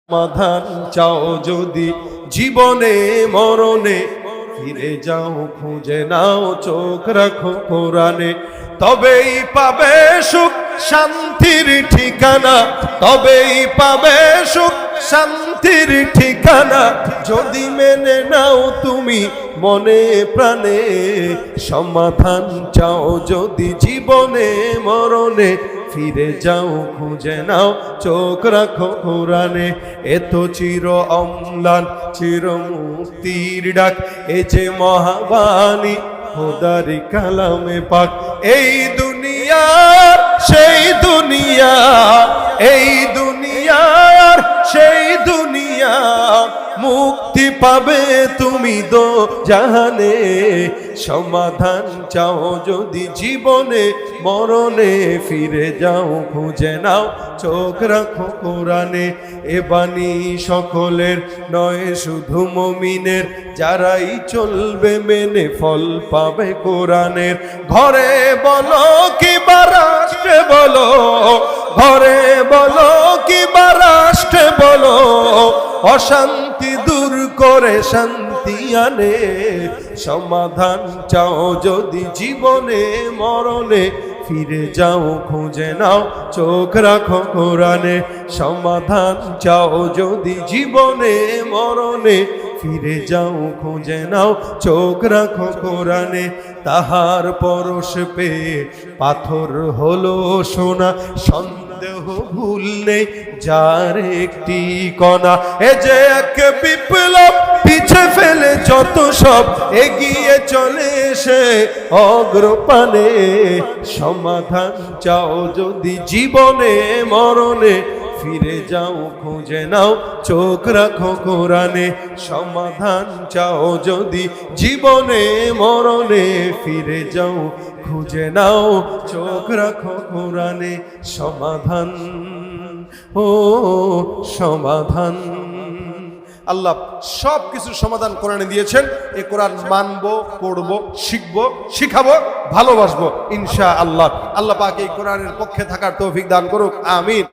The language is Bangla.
সমাধান চাও যদি জীবনে মরণে, ফিরে যাও খুঁজে নাও চোখ রাখো কোরআনে। তবেই পাবে সুখ শান্তির ঠিকানা, তবেই পাবে সুখ শান্তির ঠিকানা, যদি মেনে নাও তুমি মনে প্রাণে। সমাধান চাও যদি জীবনে মরণে, ফিরে যাও খুঁজে নাও চোখ রাখো কোরআনে। এত চির অম্লান চির মুক্তির ডাক, এ যে মহাবাণী খোদার কালামে পাক। এই দুনিয়ার সেই দুনিয়া, এই দুনিয়ার সেই দুনিয়া, মুক্তি পাবে তুমি দো জাহানে। সমাধান চাও যদি জীবনে মরণে, ফিরে যাও খুঁজে নাও চোখ রাখো কোরআনে। এ বাণী সকলের নয় শুধু মুমিনের, যারাই চলবে মেনে ফল পাবে কোরআনের। ঘরে বলো কিংবা রাষ্ট্রে বলো, ঘরে বলো কিংবা রাষ্ট্রে বলো, অশান্তি দূর করে শান্তি আনে। সমাধান চাও যদি জীবনে মরণে, ফিরে যাও খুঁজে নাও চোখ রাখো কোরআনে। সমাধান চাও যদি জীবনে মরণে, ফিরে যাও খুঁজে নাও চোখ রাখো কোরআনে। তাহার পরশ পেয়ে পাথর হলো সোনা, সন্দেহ ভুল নেই যার একটি কণা। এ যে এক বিপ্লব, পিছে ফেলে যত সব এগিয়ে চলে সে অগ্রপানে। সমাধান চাও যদি জীবনে মরণে, ফিরে যাও খুঁজে নাও চোখ রাখো কোরআনে। সমাধান চাও যদি জীবনে মরণে, ফিরে যাও খুঁজে নাও চোখ রাখো কোরআনে। সমাধান ও সমাধান, আল্লাহ সব কিছুর সমাধান কোরআনে দিয়েছেন। এই কোরআন মানবো, পড়বো, শিখবো, শিখাবো, ভালোবাসবো ইনশাআল্লাহ। আল্লাহ পাক এই কোরআনের পক্ষে থাকার তৌফিক দান করুক, আমিন।